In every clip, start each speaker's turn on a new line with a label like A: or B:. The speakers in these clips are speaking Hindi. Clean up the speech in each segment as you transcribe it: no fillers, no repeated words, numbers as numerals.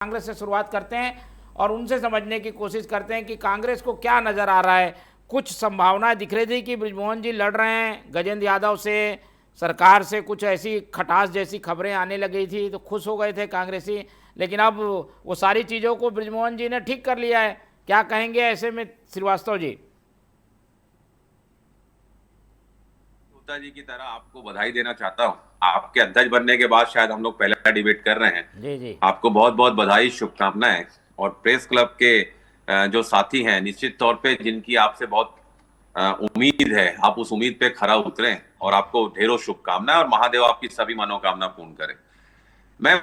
A: कांग्रेस से शुरुआत करते हैं और उनसे समझने की कोशिश करते हैं कि कांग्रेस को क्या नज़र आ रहा है। कुछ संभावनाएं दिख रही थी कि बृजमोहन जी लड़ रहे हैं गजेंद्र यादव से, सरकार से कुछ ऐसी खटास जैसी खबरें आने लगी थी तो खुश हो गए थे कांग्रेसी, लेकिन अब वो सारी चीज़ों को बृजमोहन जी ने ठीक कर लिया है। क्या कहेंगे ऐसे में श्रीवास्तव जी?
B: जी की तरह आपको बधाई देना चाहता हूँ। आपके अध्यक्ष बनने के बाद शायद हम लोग पहला डिबेट कर रहे हैं।
A: जी जी,
B: आपको बहुत बहुत बधाई, शुभकामनाएं। और प्रेस क्लब के जो साथी हैं, निश्चित तौर पे जिनकी आपसे बहुत उम्मीद है, आप उस उम्मीद पे खरा उतरें और आपको ढेरों शुभकामनाएं और महादेव आपकी सभी मनोकामना पूर्ण करे। मैं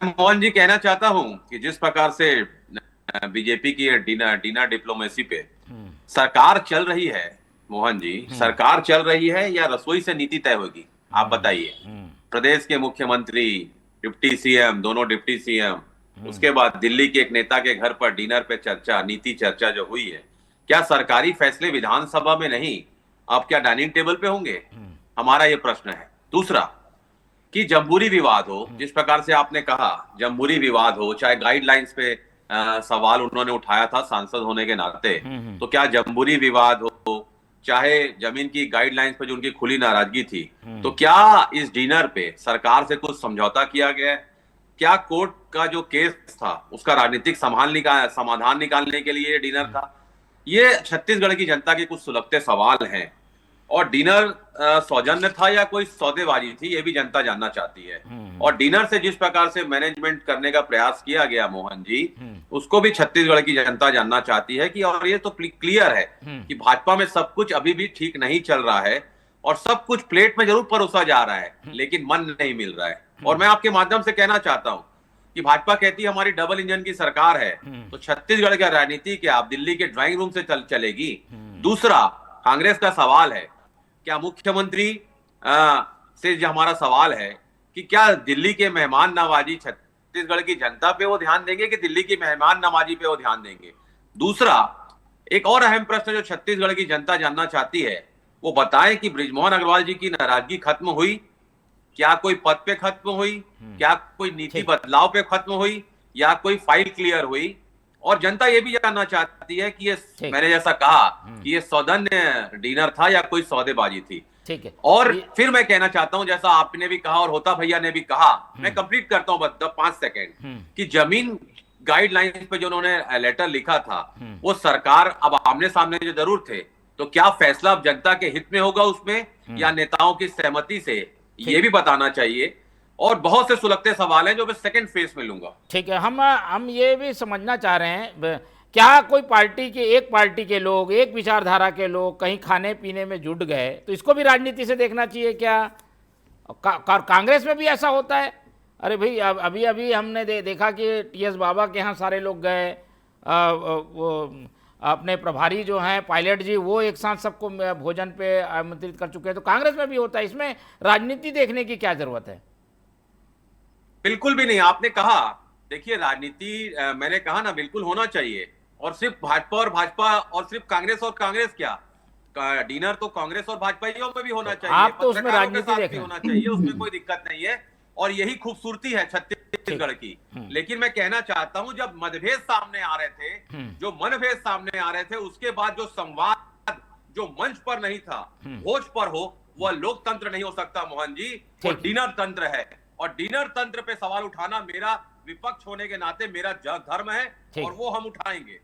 B: मोहन जी कहना चाहता हूं कि जिस प्रकार से बीजेपी की डिनर डिप्लोमेसी पे सरकार चल रही है, मोहन जी, सरकार चल रही है या रसोई से नीति तय होगी? आप बताइए। प्रदेश के मुख्यमंत्री, डिप्टी सीएम, दोनों डिप्टी सीएम, उसके बाद दिल्ली के एक नेता के घर पर डिनर पे चर्चा, नीति चर्चा जो हुई है, क्या सरकारी फैसले विधानसभा में नहीं, अब क्या डाइनिंग टेबल पे होंगे? हमारा ये प्रश्न है। दूसरा, कि जमहूरी विवाद हो, जिस प्रकार से आपने कहा जमहूरी विवाद हो, चाहे गाइडलाइंस पे सवाल उन्होंने उठाया था सांसद होने के नाते, तो क्या जमहूरी विवाद हो, चाहे जमीन की गाइडलाइंस पे जो उनकी खुली नाराजगी थी, तो क्या इस डिनर पे सरकार से कुछ समझौता किया गया है? क्या कोर्ट का जो केस था उसका राजनीतिक समाधान निकालने के लिए डिनर था? ये छत्तीसगढ़ की जनता के कुछ सुलगते सवाल हैं। और डिनर सौजन्य था या कोई सौदेबाजी थी, ये भी जनता जानना चाहती है। और डिनर से जिस प्रकार से मैनेजमेंट करने का प्रयास किया गया मोहन जी, उसको भी छत्तीसगढ़ की जनता जानना चाहती है कि, और ये तो क्लियर है कि भाजपा में सब कुछ अभी भी ठीक नहीं चल रहा है और सब कुछ प्लेट में जरूर परोसा जा रहा है लेकिन मन नहीं मिल रहा है। और मैं आपके माध्यम से कहना चाहता हूं कि भाजपा कहती है हमारी डबल इंजन की सरकार है, तो छत्तीसगढ़ की राजनीति क्या आप दिल्ली के ड्राइंग रूम से चलेगी? दूसरा, कांग्रेस का सवाल है, क्या मुख्यमंत्री से जो हमारा सवाल है कि क्या दिल्ली के मेहमान नवाजी छत्तीसगढ़ की जनता पे वो ध्यान देंगे कि दिल्ली की मेहमान नवाजी पे वो ध्यान देंगे? दूसरा, एक और अहम प्रश्न जो छत्तीसगढ़ की जनता जानना चाहती है, वो बताएं कि बृजमोहन अग्रवाल जी की नाराजगी खत्म हुई? क्या कोई पद पे खत्म हुई? क्या कोई नीति बदलाव पे खत्म हुई या कोई फाइल क्लियर हुई? और जनता ये भी जानना चाहती है कि ये मैंने जैसा कहा कि ये सौजन्य डिनर था या कोई सौदेबाजी थी।
A: ठीक है।
B: और फिर मैं कहना चाहता हूं, जैसा आपने भी कहा और होता भैया ने भी कहा, मैं कंप्लीट करता हूं बस 5 सेकेंड, कि जमीन गाइडलाइंस पे जो उन्होंने लेटर लिखा था, वो सरकार अब आमने सामने जो जरूर थे, तो क्या फैसला अब जनता के हित में होगा उसमें या नेताओं की सहमति से, ये भी बताना चाहिए। और बहुत से सुलगते सवाल हैं जो मैं सेकंड फेज में लूंगा।
A: ठीक है, हम ये भी समझना चाह रहे हैं, क्या कोई एक पार्टी के लोग, एक विचारधारा के लोग कहीं खाने पीने में जुट गए तो इसको भी राजनीति से देखना चाहिए क्या? कांग्रेस में भी ऐसा होता है? अरे भाई, अभी अभी हमने देखा कि टीएस बाबा के यहाँ सारे लोग गए, वो अपने प्रभारी जो हैं पायलट जी, वो एक साथ सबको भोजन पे आमंत्रित कर चुके हैं। तो कांग्रेस में भी होता है, इसमें राजनीति देखने की क्या जरूरत है?
B: बिल्कुल भी नहीं। आपने कहा, देखिए राजनीति, मैंने कहा ना, बिल्कुल होना चाहिए। और सिर्फ भाजपा और सिर्फ कांग्रेस और कांग्रेस क्या, डिनर तो कांग्रेस और भाजपाइयों में भी होना चाहिए।
A: आप तो उसमें राजनीति
B: भी होना चाहिए, उसमें कोई दिक्कत नहीं है। और यही खूबसूरती है छत्तीसगढ़ की। लेकिन मैं कहना चाहता हूं, जब मतभेद सामने आ रहे थे, जो मनभेद सामने आ रहे थे, उसके बाद जो संवाद जो मंच पर नहीं था, भोज पर हो, वह लोकतंत्र नहीं हो सकता मोहन जी, वो डिनर तंत्र है। और डिनर तंत्र पे सवाल उठाना मेरा विपक्ष होने के नाते मेरा धर्म है और वो हम उठाएंगे।